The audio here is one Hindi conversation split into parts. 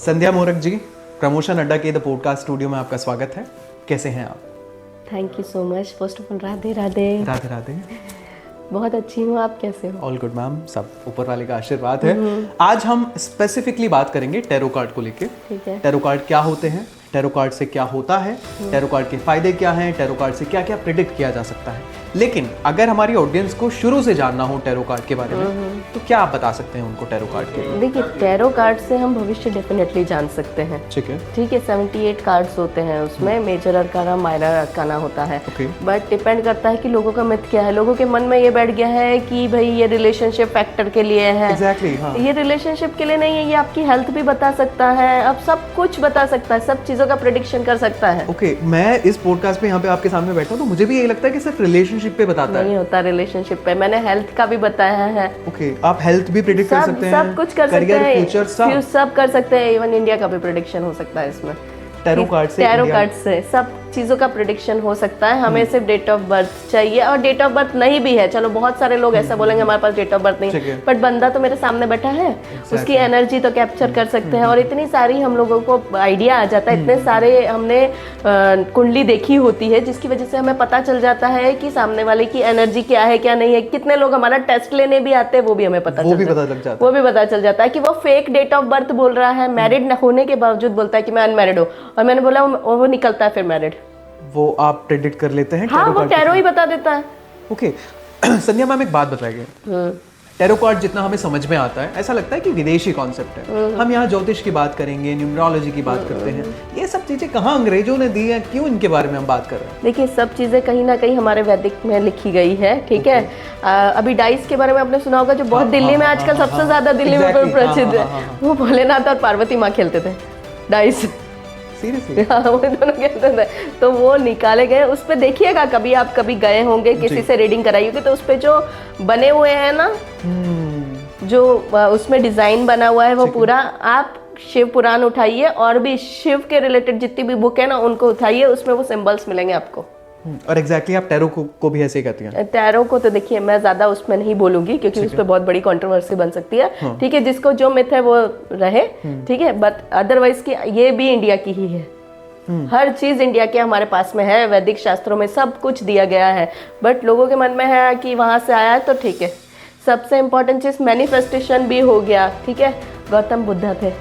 संध्या मोरक जी, प्रमोशन अड्डा के द पॉडकास्ट स्टूडियो में आपका स्वागत है। कैसे हैं आप? Thank you so much. First of all Radhe Radhe. Radhe Radhe. बहुत अच्छी हूँ, आप कैसे हो? ऑल गुड मैम, सब ऊपर वाले का आशीर्वाद है। आज हम स्पेसिफिकली बात करेंगे टैरो कार्ड को लेके। ठीक है। टैरो कार्ड क्या होते हैं, टैरो कार्ड से क्या होता है, टैरो कार्ड के फायदे क्या हैं, टैरो कार्ड से क्या क्या प्रेडिक्ट किया जा सकता है। लेकिन अगर हमारी ऑडियंस को शुरू से जानना हो टैरो कार्ड के बारे में, तो क्या आप बता सकते हैं उनको टैरो कार्ड के? देखिए, टैरो कार्ड से हम भविष्य डेफिनेटली जान सकते हैं। ठीक है। ठीक है, 78 कार्ड्स होते हैं उसमें, मेजर अरकाना माइनर अरकाना होता है। बट डिपेंड करता है कि लोगों का मिथ क्या है। लोगों के मन में ये बैठ गया है कि भाई ये रिलेशनशिप फैक्टर के लिए है। Exactly, हाँ। ये रिलेशनशिप के लिए नहीं है, ये आपकी हेल्थ भी बता सकता है, अब सब कुछ बता सकता है, सब चीजों का प्रेडिक्शन कर सकता है। ओके, मैं इस पॉडकास्ट में यहाँ पे आपके सामने बैठा हूँ तो मुझे भी यही लगता है कि सिर्फ रिलेशनशिप पे बताता है। नहीं होता रिलेशनशिप पे, मैंने हेल्थ का भी बताया है। ओके, आप हेल्थ भी प्रेडिक्ट कर सकते हैं, सब कुछ कर सकते करियर, हैं, फ्यूचर, सब कर सकते हैं। इवन इंडिया का भी प्रेडिक्शन हो सकता है इसमें। टैरो कार्ड से, टैरो कार्ड से सब चीज़ों का प्रेडिक्शन हो सकता है। हमें सिर्फ डेट ऑफ बर्थ चाहिए, और डेट ऑफ बर्थ नहीं भी है, चलो बहुत सारे लोग ऐसा बोलेंगे हमारे पास डेट ऑफ बर्थ नहीं है, बट बंदा तो मेरे सामने बैठा है, उसकी एनर्जी तो कैप्चर कर सकते हैं। और इतनी सारी हम लोगों को आइडिया आ जाता है, इतने सारे हमने कुंडली देखी होती है, जिसकी वजह से हमें पता चल जाता है कि सामने वाले की एनर्जी क्या है क्या नहीं है। कितने लोग हमारा टेस्ट लेने भी आते हैं, वो भी हमें पता वो भी पता लग जाता है। वो भी पता चल जाता है कि वो फेक डेट ऑफ बर्थ बोल रहा है, मैरिड होने के बावजूद बोलता है कि मैं अनमैरिड हूँ, और मैंने बोला वो निकलता है फिर मैरिड। वो आप प्रेडिक्ट कर लेते हैं? हाँ, वो टैरो ही बता देता है। ओके। संध्या मैम, एक बात बताइए, टैरो कार्ड जितना हमें समझ में आता है, ऐसा लगता है कि विदेशी कॉन्सेप्ट है। हम यहाँ ज्योतिष की बात करेंगे, न्यूमरोलॉजी की बात करते हैं, ये सब चीजें कहाँ अंग्रेजों ने दी है, क्यों इनके बारे में हम बात कर रहे हैं? देखिए, सब चीजें कहीं ना कहीं हमारे वैदिक में लिखी गई है। ठीक है। अभी डाइस के बारे में आपने सुना होगा, जो बहुत दिल्ली में आजकल सबसे ज्यादा दिल्ली में प्रसिद्ध है, वो भोलेनाथ और पार्वती माँ खेलते थे डाइस। सीरियसली? हाँ, वो दोनों खेलते थे, तो वो निकाले गए। उस पे देखिएगा, कभी आप कभी गए होंगे, किसी से रीडिंग कराई होगी, तो उस पे जो बने हुए हैं ना, जो उसमें डिजाइन बना हुआ है, वो पूरा आप शिव पुराण उठाइए, और भी शिव के रिलेटेड जितनी भी बुक है ना, उनको उठाइए, उसमें वो सिंबल्स मिलेंगे आपको। और एग्जैक्टली आप टैरो को भी ऐसे ही कहती हैं? टैरो को तो देखिए, मैं ज्यादा उसमें नहीं बोलूंगी, क्योंकि उस पर बहुत बड़ी कंट्रोवर्सी बन सकती है। ठीक है, जिसको जो मिथ है वो रहे। ठीक है, बट अदरवाइज की ये भी इंडिया की ही है। हर चीज इंडिया के हमारे पास में है, वैदिक शास्त्रों में सब कुछ दिया गया है, बट लोगों के मन में है कि वहां से आया है तो ठीक है। सबसे इम्पोर्टेंट चीज मैनिफेस्टेशन भी हो गया। ठीक है, गौतम बुद्ध थे,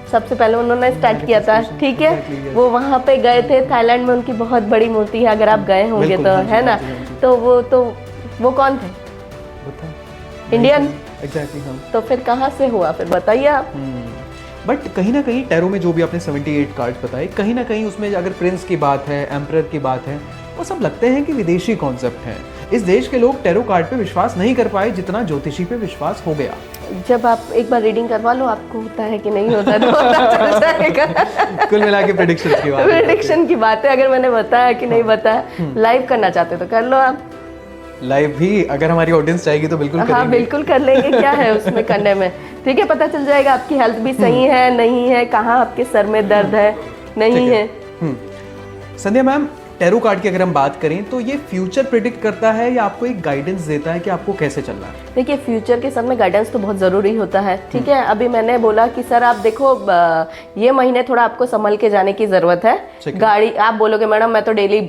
सबसे पहले उन्होंने स्टार्ट किया था। ठीक है, वो वहाँ पे गए थे, थाईलैंड में उनकी बहुत बड़ी मूर्ति है, अगर आप गए होंगे तो, है ना। तो वो कौन थे? इंडियन। एग्जैक्टली, हाँ। तो फिर कहाँ से हुआ, फिर बताइए आप। बट कहीं ना कहीं टैरो में जो भी आपने 78 कार्ड्स बताए, कहीं ना कहीं उसमें अगर प्रिंस की बात है, एम्परर की बात है, वो सब लगते हैं कि विदेशी कॉन्सेप्ट हैं। इस देश के लोग टैरो कार्ड पे विश्वास नहीं कर पाए जितना ज्योतिषी पे विश्वास हो गया। जब आप एक बार रीडिंग करवा लो, आपको होता है कि नहीं होता, तो पता चल जाएगा। कुल मिला के प्रेडिक्शन की बात है। अगर मैंने बताया कि नहीं बताया, लाइव करना चाहते तो कर लो आप। लाइव भी अगर हमारी ऑडियंस चाहेगी तो बिल्कुल करेंगे। हाँ, बिल्कुल कर लेंगे, क्या है उसमें करने में। ठीक है, पता चल जाएगा आपकी हेल्थ भी सही है नहीं है, कहाँ आपके सर में दर्द है नहीं है। संध्या मैम, टैरो कार्ड की अगर हम बात करें तो ये फ्यूचर प्रेडिक्ट करता है या आपको एक गाइडेंस देता है कि आपको कैसे चलना है? देखिए, फ्यूचर के साथ में गाइडेंस तो बहुत ज़रूरी होता है। ठीक है, अभी मैंने बोला कि सर आप देखो, ये महीने थोड़ा आपको संभल के जाने की ज़रूरत है। गाड़ी, आप बोलोगे मैडम मैं तो डेली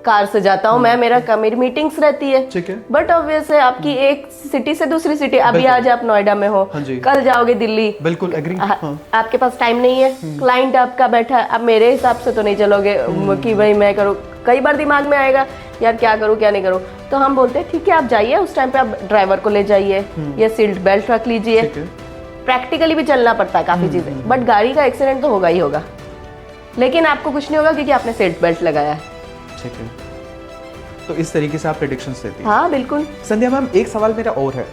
कार से जाता हूँ, मेरी मीटिंग्स रहती है, बट ऑब्वियस है आपकी एक सिटी से दूसरी सिटी, अभी आज आप नोएडा में हो, कल जाओगे दिल्ली, बिल्कुल एग्री। आपके पास टाइम नहीं है, क्लाइंट आपका बैठा है, अब मेरे हिसाब से तो नहीं चलोगे कि भाई मैं करूँ। कई बार दिमाग में आएगा यार क्या करूँ क्या नहीं करूँ, तो हम बोलते हैं ठीक है आप जाइए, उस टाइम पे आप ड्राइवर को ले जाइए या सीट बेल्ट रख लीजिए। प्रैक्टिकली भी चलना पड़ता है काफी चीजें, बट गाड़ी का एक्सीडेंट तो होगा ही होगा, लेकिन आपको कुछ नहीं होगा क्योंकि आपने सीट बेल्ट लगाया है। ठीक है, तो इस तरीके से आप प्रेडिक्शंस देती हैं? हाँ बिल्कुल। संध्या मैम, एक सवाल मेरा और है।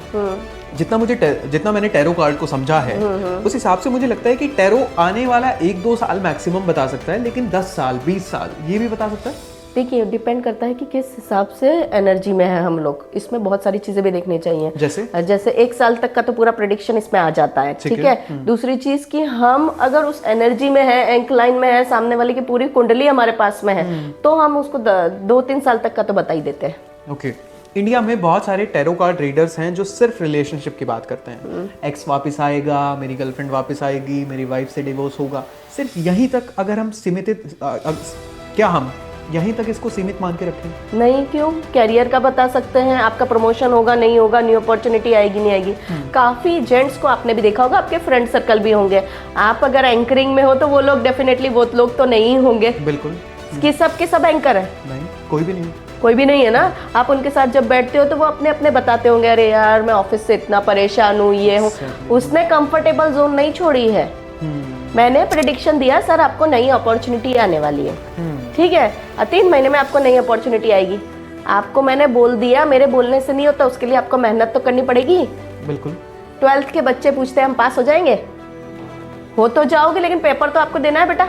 जितना मैंने टैरो कार्ड को समझा है, उस हिसाब से मुझे लगता है कि टैरो आने वाला 1-2 साल मैक्सिमम बता सकता है, लेकिन 10 साल 20 साल ये भी बता सकता है? देखिए, डिपेंड करता है कि किस हिसाब से एनर्जी में है हम लोग। इसमें बहुत सारी चीजें भी देखनी चाहिए, जैसे 1 साल तक का तो पूरा प्रेडिक्शन इसमें आ जाता है। ठीक है। दूसरी चीज कि हम अगर उस एनर्जी में है, एंकलाइन में है, सामने वाले की पूरी कुंडली हमारे पास में है, तो हम उसको 2-3 साल तक का तो बता ही देते हैं। ओके, इंडिया में बहुत सारे टैरो कार्ड रीडर्स हैं जो सिर्फ रिलेशनशिप की बात करते हैं। एक्स वापस आएगा, मेरी गर्लफ्रेंड वापस आएगी, मेरी वाइफ से डिवोर्स होगा, सिर्फ यहीं तक अगर हम क्या हम यहीं तक इसको सीमित मान के रखें? नहीं, क्यों? कैरियर का बता सकते हैं, आपका प्रमोशन होगा नहीं होगा, न्यू अपॉर्चुनिटी आएगी नहीं आएगी। काफी जेंट्स को आपने भी देखा होगा, आपके फ्रेंड सर्कल भी होंगे, आप अगर एंकरिंग में हो तो वो लोग डेफिनेटली वो लोग तो नहीं होंगे। बिल्कुल कि सब एंकर है? नहीं, कोई भी नहीं। कोई भी नहीं है ना। आप उनके साथ जब बैठते हो तो वो अपने अपने बताते होंगे, अरे यार मैं ऑफिस से इतना परेशान हूँ, ये हूँ। उसने कंफर्टेबल जोन नहीं छोड़ी है। मैंने प्रेडिक्शन दिया, सर आपको नई अपॉर्चुनिटी आने वाली है, ठीक है, 3 महीने में आपको नई अपॉर्चुनिटी आएगी। आपको मैंने बोल दिया, मेरे बोलने से नहीं होता, उसके लिए आपको मेहनत तो करनी पड़ेगी। बिल्कुल। 12th के बच्चे पूछते हैं हम पास हो जाएंगे? हो तो जाओगे, लेकिन पेपर तो आपको देना है बेटा।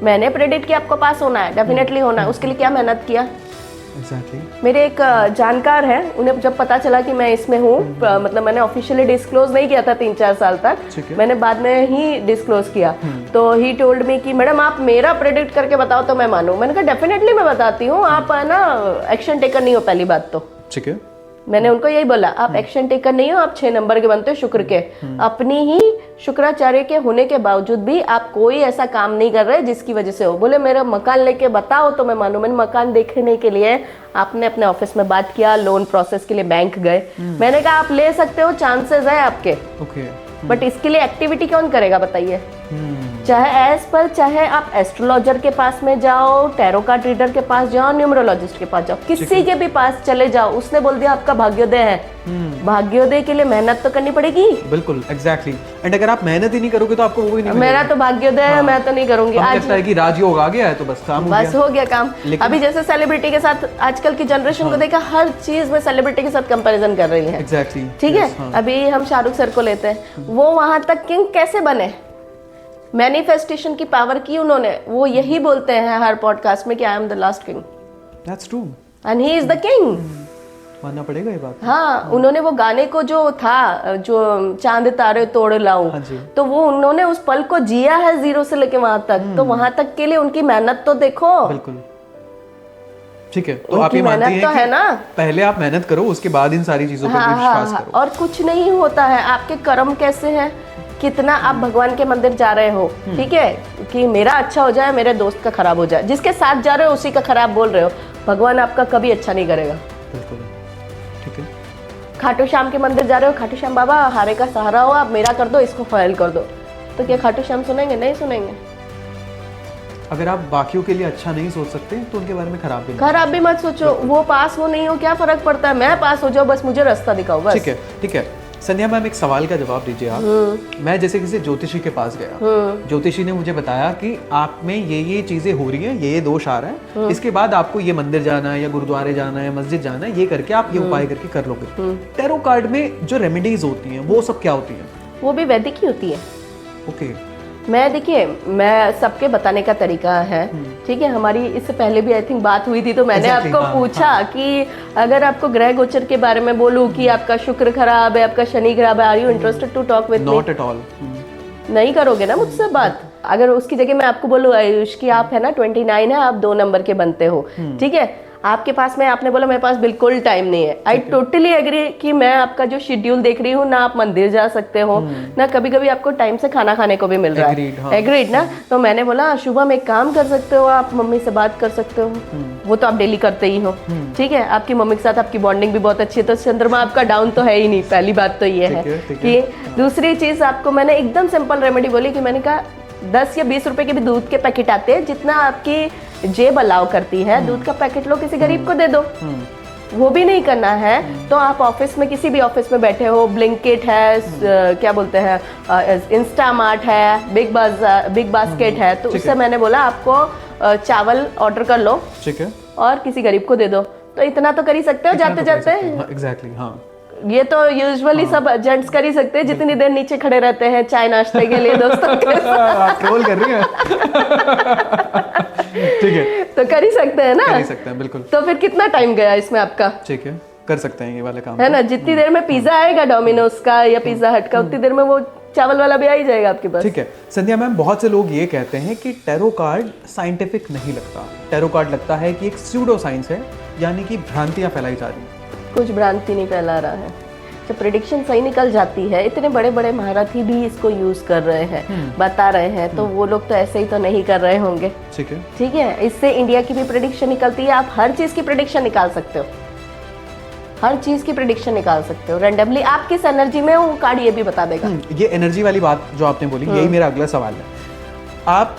मैंने प्रेडिक्ट किया आपको पास होना है, डेफिनेटली होना है, उसके लिए क्या मेहनत किया। Exactly. मेरे एक जानकार है, उन्हें जब पता चला कि मैं इसमें हूँ, मतलब मैंने ऑफिशियली डिस्क्लोज नहीं किया था 3-4 साल तक, मैंने बाद में ही डिस्क्लोज किया। तो ही टोल्ड मी कि मैडम आप मेरा प्रेडिक्ट करके बताओ तो मैं मानूं। मैंने कहा डेफिनेटली मैं बताती हूँ, आप ना एक्शन टेकर नहीं हो, पहली बात तो। ठीक है। मैंने उनको यही बोला, आप एक्शन टेकर नहीं हो, आप 6 नंबर के बनते हो शुक्र के। अपनी ही शुक्राचार्य के होने के बावजूद भी आप कोई ऐसा काम नहीं कर रहे जिसकी वजह से हो। बोले मेरा मकान लेके बताओ तो मैं मानूं। मैंने मकान देखने के लिए आपने अपने ऑफिस में बात किया, लोन प्रोसेस के लिए बैंक गए। मैंने कहा आप ले सकते हो, चांसेस है आपके, बट इसके लिए एक्टिविटी कौन करेगा बताइए। चाहे एज पर, चाहे आप एस्ट्रोलॉजर के पास में जाओ, टैरो कार्ड रीडर के पास जाओ, न्यूमरोलॉजिस्ट के पास जाओ, किसी के भी पास चले जाओ, उसने बोल दिया आपका भाग्योदय है। भाग्योदय के लिए मेहनत तो करनी पड़ेगी। बिल्कुल, एग्जैक्टली। एंड अगर आप मेहनत ही नहीं करोगे तो आपको वो ही नहीं मेरा तो भाग्योदय है, मैं तो नहीं करूंगी। आज लगता है कि राजयोग आ गया है तो बस काम हो गया काम। अभी जैसे सेलिब्रिटी के साथ आजकल की जनरेशन को देखा, हर चीज में सेलिब्रिटी के साथ कंपैरिजन कर रही है। एग्जैक्टली, ठीक है। अभी हम शाहरुख सर को लेते हैं, वो वहां तक किंग कैसे बने? मैनिफेस्टेशन की पावर की उन्होंने। वो यही बोलते हैं हर पॉडकास्ट में कि I am the last king. That's true. And he is the king. मानना पड़ेगा ये बात। हाँ, उन्होंने वो गाने को जो था, जो चांद तारे तोड़ लाऊं, तो वो उन्होंने उस पल को जिया है, 0 से लेके वहां तक। तो वहां तक के लिए उनकी मेहनत तो देखो। बिल्कुल, ठीक है। तो आप ये मानती हैं कि ना, पहले आप मेहनत करो, उसके बाद इन सारी चीजों पर विश्वास करो। और कुछ नहीं होता है, आपके कर्म कैसे हैं, कितना आप भगवान के मंदिर जा रहे हो, ठीक है, कि मेरा अच्छा हो जाए, मेरे दोस्त का खराब हो जाए, जिसके साथ जा रहे हो उसी का खराब बोल रहे हो, भगवान आपका कभी अच्छा नहीं करेगा। बिल्कुल, ठीक है। खाटू श्याम के मंदिर जा रहे हो, खाटू श्याम बाबा हारे का सहारा हो, आप मेरा कर दो, इसको फाइल कर दो, तो क्या खाटू श्याम सुनेंगे? नहीं सुनेंगे। अगर आप बाकियों के लिए अच्छा नहीं सोच सकते तो उनके बारे में खराब भी मत सोचो। वो पास हो नहीं हो क्या फर्क पड़ता है, मैं पास हो जाऊं, बस मुझे रास्ता दिखाओ, बस। ठीक है, ठीक है। संध्या मैम, एक सवाल का जवाब दीजिए आप। मैं जैसे किसी ज्योतिषी के पास गया, ज्योतिषी ने मुझे बताया कि आप में ये चीजें हो रही हैं, ये दोष आ रहा है, इसके बाद आपको ये मंदिर जाना है या गुरुद्वारे जाना है, मस्जिद जाना है, ये करके आप ये उपाय करके कर लोगे। टैरो कार्ड में जो रेमेडीज होती हैं वो सब क्या होती हैं? वो भी वैदिक ही होती है। ओके। मैं देखिए, मैं सबके बताने का तरीका है, ठीक है। हमारी इससे पहले भी आई थिंक बात हुई थी, तो मैंने आपको पूछा कि अगर आपको ग्रह गोचर के बारे में बोलूं कि आपका शुक्र खराब है, आपका शनि खराब है, are you interested to talk with me? Not at all. नहीं करोगे ना मुझसे बात। अगर उसकी जगह मैं आपको बोलूं आयुष की आप है ना 29 है, आप 2 नंबर के बनते हो, ठीक है, आपके पास में, आपने बोला मेरे पास बिल्कुल टाइम नहीं है, आई टोटली एग्री कि मैं आपका जो शेड्यूल देख रही हूँ ना, आप मंदिर जा सकते हो ना, कभी कभी आपको टाइम से खाना खाने को भी मिल रहा है, एग्रीड ना। तो मैंने बोला शुभम एक काम कर सकते हो, आप मम्मी से बात कर सकते हो, वो तो आप डेली करते ही हो, ठीक है, आपकी मम्मी के साथ आपकी बॉन्डिंग भी बहुत अच्छी है, तो चंद्रमा आपका डाउन तो है ही नहीं, पहली बात तो ये है कि। दूसरी चीज आपको मैंने एकदम सिंपल रेमेडी बोली कि मैंने कहा 10 या 20 रुपए के भी दूध के पैकेट आते हैं, जितना आपकी जेब अलाउ करती है, दूध का पैकेट लो, किसी गरीब को दे दो। वो भी नहीं करना है तो आप ऑफिस में, किसी भी ऑफिस में बैठे हो, ब्लिंकिट है, क्या बोलते हैं, इंस्टामार्ट है, बिग बास्केट है, तो उससे मैंने बोला आपको चावल ऑर्डर कर लो, ठीक है, और किसी गरीब को दे दो। तो इतना तो कर ही सकते हो जाते जाते। एग्जैक्टली, हाँ। ये तो यूजुअली सब जेंट्स कर ही सकते हैं, जितनी देर नीचे खड़े रहते हैं चाय नाश्ते के लिए दोस्तों के साथ। ट्रोल कर रही हैं। ठीक है, तो कर ही सकते हैं ना, कर ही सकते हैं, बिल्कुल। तो फिर कितना टाइम गया इसमें आपका? ठीक है, कर सकते हैं ये वाले काम, है ना। जितनी देर में पिज्जा आएगा डोमिनोज का या पिज्जा हट का, उतनी देर में वो चावल वाला भी आ ही जाएगा आपके पास। ठीक है। संध्या मैम, बहुत से लोग ये कहते हैं कि टैरो कार्ड साइंटिफिक नहीं लगता, टैरो कार्ड लगता है कि एक स्यूडो साइंस है यानी कि भ्रांतियां फैलाई जा रही हैं। कुछ भ्रांति नहीं फैला रहा है, जब प्रेडिक्शन सही निकल जाती है, इतने बड़े बड़े महारथी भी इसको यूज कर रहे हैं, बता रहे हैं, तो वो लोग तो ऐसे ही तो नहीं कर रहे होंगे। ठीक है, इससे इंडिया की भी प्रेडिक्शन निकलती है। आप हर चीज की प्रेडिक्शन निकाल सकते हो, हर चीज की प्रेडिक्शन निकाल सकते हो रैंडमली। आप किस एनर्जी में हो वो कार्ड ये भी बता देगा। ये एनर्जी वाली बात जो आपने बोली, यही मेरा अगला सवाल है। आप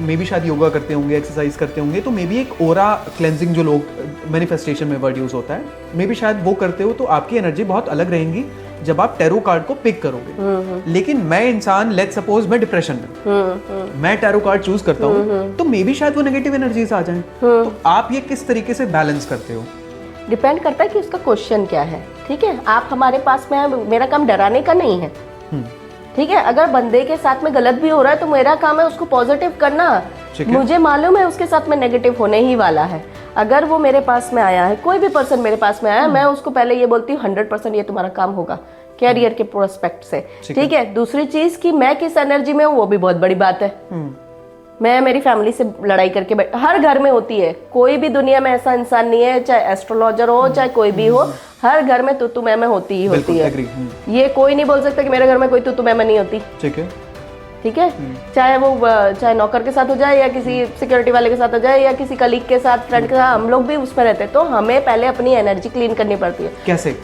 मे बी शायद योगा करते होंगे, एक्सरसाइज करते होंगे, तो मे बी एक ओरा क्लेंजिंग जो लोग मैनिफेस्टेशन में वर्ड यूज होता है, मे बी शायद वो करते हो, तो आपकी एनर्जी बहुत अलग रहेंगी जब आप टैरो कार्ड को पिक करोगे। लेकिन मैं इंसान, लेट्स सपोज मैं डिप्रेशन में, मैं टैरो कार्ड चूज करता हूँ, तो मे बी शायद वो नेगेटिव एनर्जीज आ जाएं। तो आप ये किस तरीके से बैलेंस करते हो? डिपेंड करता है कि उसका क्वेश्चन क्या है। ठीक है, आप हमारे पास में है, मेरा काम डराने का नहीं है। ठीक है, अगर बंदे के साथ में गलत भी हो रहा है तो मेरा काम है उसको पॉजिटिव करना। मुझे मालूम है उसके साथ में नेगेटिव होने ही वाला है। अगर वो मेरे पास में आया है, कोई भी पर्सन मेरे पास में आया, मैं उसको पहले ये बोलती हूँ 100% ये तुम्हारा काम होगा कैरियर के प्रोस्पेक्ट से। ठीक है, दूसरी चीज कि मैं किस एनर्जी में हूँ वो भी बहुत बड़ी बात है। मैं मेरी फैमिली से लड़ाई करके हर घर में होती है, कोई भी दुनिया में ऐसा इंसान नहीं है, चाहे एस्ट्रोलॉजर हो चाहे कोई भी हो, हर घर में तू मैं होती ही होती है। ये कोई नहीं बोल सकता कि मेरे घर में कोई तू मैं नहीं होती। ठीक है, चाहे नौकर के साथ हो जाए या किसी सिक्योरिटी वाले के साथ हो जाए या किसी कलीग के साथ, फ्रेंड के साथ, हम लोग भी उसमें रहते हैं। तो हमें पहले अपनी एनर्जी क्लीन करनी पड़ती है। कैसे?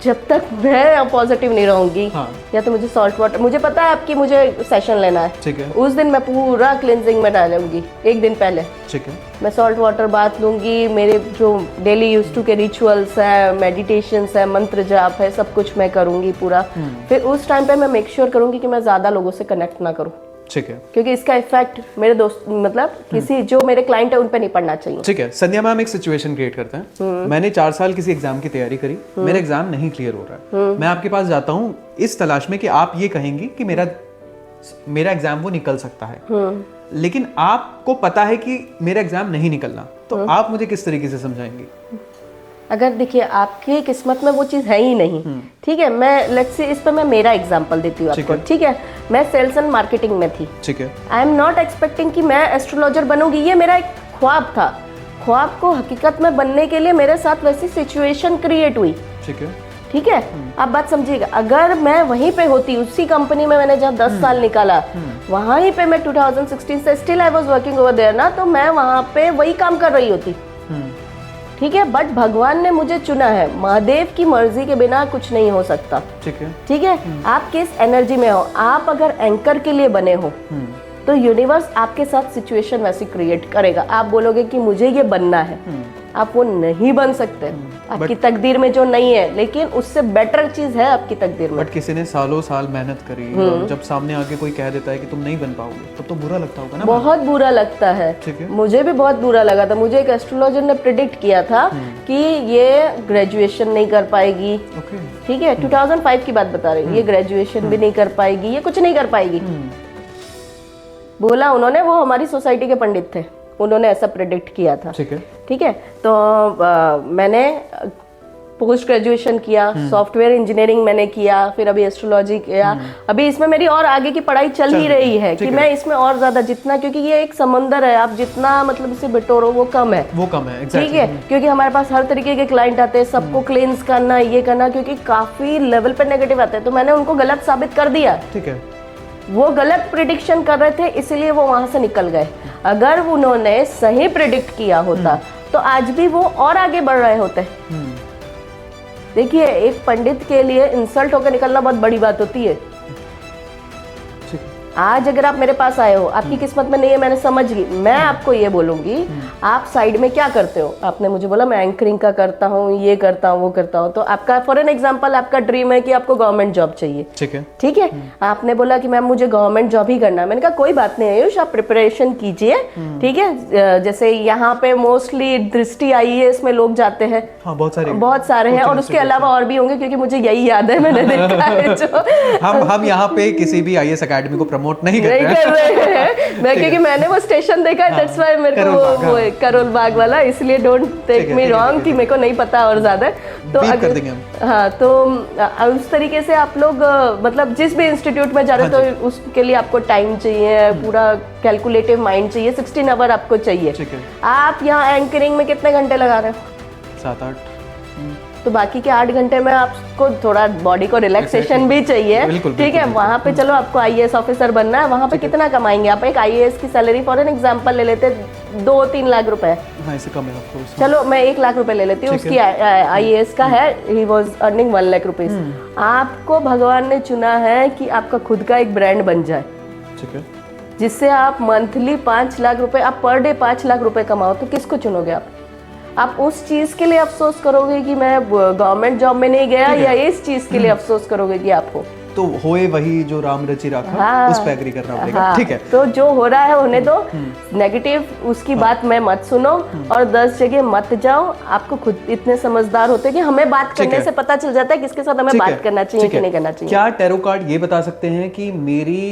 जब तक मैं पॉजिटिव नहीं रहूंगी, या तो मुझे सॉल्ट वाटर, मुझे पता है आपकी मुझे सेशन लेना है, ठीक है, उस दिन मैं पूरा क्लिनजिंग में डालूंगी एक दिन पहले। ठीक है, मैं सॉल्ट वाटर बात लूंगी, मेरे जो डेली यूज टू के रिचुअल्स है, मेडिटेशंस है, मंत्र जाप है, सब कुछ मैं करूंगी पूरा। फिर उस टाइम पे मैं मेक श्योर करूंगी कि मैं ज्यादा लोगों से कनेक्ट ना करूं। ठीक है, क्योंकि इसका इफेक्ट मेरे दोस्त, मतलब किसी जो मेरे क्लाइंट है उन पे नहीं पड़ना चाहिए। ठीक है, संध्या मैम एक सिचुएशन क्रिएट करते हैं। मैंने 4 साल किसी एग्जाम की तैयारी करी, मेरा एग्जाम नहीं क्लियर हो रहा है। मैं आपके पास जाता हूँ इस तलाश में कि आप ये कहेंगी कि मेरा एग्जाम वो निकल सकता है, लेकिन आपको पता है कि मेरा एग्जाम नहीं निकलना, तो आप मुझे किस तरीके से समझाएंगी? अगर देखिए आपकी किस्मत में वो चीज़ है ही नहीं, ठीक है, मैं लेट्स से इस पर मैं मेरा एग्जांपल देती हूँ आपको। ठीक है, मैं सेल्स एंड मार्केटिंग में थी। ठीक है, आई एम नॉट एक्सपेक्टिंग कि मैं एस्ट्रोलॉजर बनूंगी, ये मेरा एक ख्वाब था। ख्वाब को हकीकत में बनने के लिए मेरे साथ वैसी सिचुएशन क्रिएट हुई। ठीक है, ठीक है, आप बात समझिएगा। अगर मैं वहीं पे होती, उसी कंपनी में मैंने जब 10 साल निकाला, वहीं पे मैं 2016 से still I was working over there ना, तो मैं वहां पे वही काम कर रही होती। ठीक है, बट भगवान ने मुझे चुना है। महादेव की मर्जी के बिना कुछ नहीं हो सकता। ठीक है, ठीक है, आप किस एनर्जी में हो, आप अगर एंकर के लिए बने हो तो यूनिवर्स आपके साथ सिचुएशन वैसी क्रिएट करेगा। आप बोलोगे कि मुझे ये बनना है, आप वो नहीं बन सकते, आपकी तकदीर में जो नहीं है, लेकिन उससे बेटर चीज है आपकी तकदीर में। बट किसी ने सालों साल मेहनत करी, और जब सामने आके कोई कह देता है कि तुम नहीं बन पाओगे, तब तो बुरा लगता होगा ना? बहुत बुरा लगता है। मुझे भी बहुत बुरा लगा था। मुझे एक एस्ट्रोलॉजर ने प्रेडिक्ट किया था कि ये ग्रेजुएशन नहीं कर पाएगी। ठीक है, 2005 की बात बता रही हूँ, ये ग्रेजुएशन भी नहीं कर पाएगी, ये कुछ नहीं कर पाएगी बोला उन्होंने। वो हमारी सोसाइटी के पंडित थे, उन्होंने ऐसा प्रेडिक्ट किया था। ठीक है, ठीक है, तो मैंने पोस्ट ग्रेजुएशन किया, सॉफ्टवेयर इंजीनियरिंग मैंने किया, फिर अभी एस्ट्रोलॉजी किया। अभी इसमें मेरी और आगे की पढ़ाई चल ही रही है कि मैं इसमें और ज्यादा जितना, क्योंकि ये एक समंदर है, आप जितना मतलब इसे बिटोरो वो कम है। ठीक है, क्योंकि हमारे पास हर तरीके के क्लाइंट आते हैं, सबको क्लींस करना, ये करना, क्योंकि काफी लेवल पे नेगेटिव आते हैं, तो मैंने उनको गलत साबित कर दिया। ठीक है, वो गलत प्रिडिक्शन कर रहे थे, इसलिए वो वहां से निकल गए। अगर उन्होंने सही प्रिडिक्ट किया होता तो आज भी वो और आगे बढ़ रहे होते। देखिए, एक पंडित के लिए इंसल्ट होकर निकलना बहुत बड़ी बात होती है। आज अगर आप मेरे पास आए हो, आपकी किस्मत में नहीं है, मैंने समझ ली, मैं आपको ये बोलूंगी आप साइड में क्या करते हो। आपने मुझे बोला मैं एंकरिंग का करता हूँ, ये करता हूँ, वो करता हूँ, तो आपका फॉर एन एग्जांपल आपका ड्रीम है कि आपको गवर्नमेंट जॉब चाहिए। ठीक है, ठीक है, आपने बोला कि मैम मुझे गवर्नमेंट जॉब ही करना है। मैंने कहा कोई बात नहीं आयुष, आप प्रिपरेशन कीजिए। ठीक है, जैसे यहाँ पे मोस्टली दृष्टि IAS में लोग जाते हैं, बहुत सारे हैं, और उसके अलावा और भी होंगे, क्योंकि मुझे यही याद है, मैंने देखा है। जो हम यहाँ पे किसी भी IAS अकेडमी को नहीं कर रहे हैं, मैं क्योंकि मैंने वो स्टेशन देखा है, दैट्स व्हाई मेरे को वो करोल बाग वाला, इसलिए डोंट टेक मी रॉन्ग कि मेरे को नहीं पता और ज्यादा। तो हाँ, तो उस तरीके से आप लोग मतलब जिस भी इंस्टीट्यूट में जा रहे हो तो उसके लिए आपको टाइम चाहिए, पूरा कैलकुलेटिव माइंड चाहिए, 16 आवर आपको चाहिए। आप यहाँ एंकरिंग में कितने घंटे लगा रहे हो? 7-8। तो बाकी के 8 घंटे में आपको थोड़ा बॉडी को रिलैक्सेशन भी चाहिए, ठीक है। वहाँ पे चलो आपको आईएएस ऑफिसर बनना है, वहाँ पे कितना कमाएंगे आप? एक आईएएस की सैलरी फॉर एन एग्जांपल ले लेते 2-3 लाख रुपए, इससे कम है ऑफकोर्स। चलो मैं 1 लाख रुपए ले लेती हूँ, उसकी आईएएस का है, he was earning 1 lakh rupees. आपको भगवान ने चुना है कि आपका खुद का एक ब्रांड बन जाए, ठीक है, जिससे आप मंथली 5 लाख रुपए, आप पर डे 5 लाख रुपए कमाओ, तो किसको चुनोगे आप? आप उस चीज के लिए अफसोस करोगे कि मैं गवर्नमेंट जॉब में नहीं गया, या इस चीज के लिए अफसोस करोगे कि आपको तो होए वही जो राम रचि राखा, हाँ, उस पे एग्री करना पड़ेगा, ठीक है। तो जो हो रहा है होने दो, नेगेटिव उसकी बात मैं मत सुनो और 10 जगह मत जाओ। आपको खुद इतने समझदार होते कि हमें बात करने से पता चल जाता है किसके साथ हमें बात करना चाहिए कि नहीं करना चाहिए। क्या टैरो कार्ड ये बता सकते हैं कि मेरी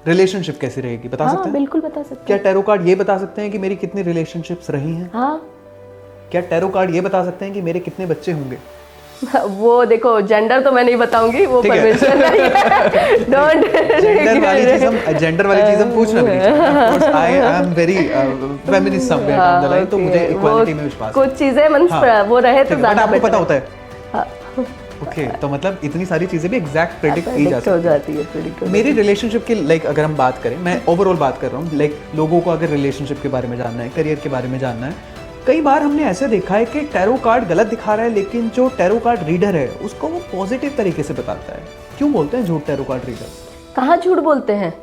रिलेशनशिप कैसी रहेगी? बता सकते हैं? बिल्कुल बता सकते हैं। क्या टैरो कार्ड ये बता सकते हैं कि मेरी कितनी रिलेशनशिप्स रही हैं? हाँ। क्या टैरो कार्ड ये बता सकते हैं कि मेरे कितने बच्चे होंगे? वो देखो, जेंडर तो मैं नहीं बताऊंगी, वो परमिशन नहीं है। डोंट जेंडर वाली चीज हम पूछना भी नहीं चाहते। Of course I am very feminist somewhere down the line, तो मुझे इक्वालिटी में विश्वास है। कुछ चीजें वो रहे तो ज्यादा आपको पता होता है। ओके, तो मतलब इतनी सारी चीजें भी एग्जैक्ट प्रेडिक्ट की जा सकती है। मेरी रिलेशनशिप की लाइक अगर हम बात करें, मैं ओवरऑल बात कर रहा हूँ, लाइक लोगों को अगर रिलेशनशिप के बारे में जानना है, करियर के बारे में जानना है, कई बार हमने ऐसे देखा है कि टैरो कार्ड गलत दिखा रहा है, लेकिन जो टैरो कार्ड रीडर है उसको वो पॉजिटिव तरीके से बताता है। क्यों बोलते हैं झूठ टैरो कार्ड रीडर? कहाँ झूठ बोलते हैं?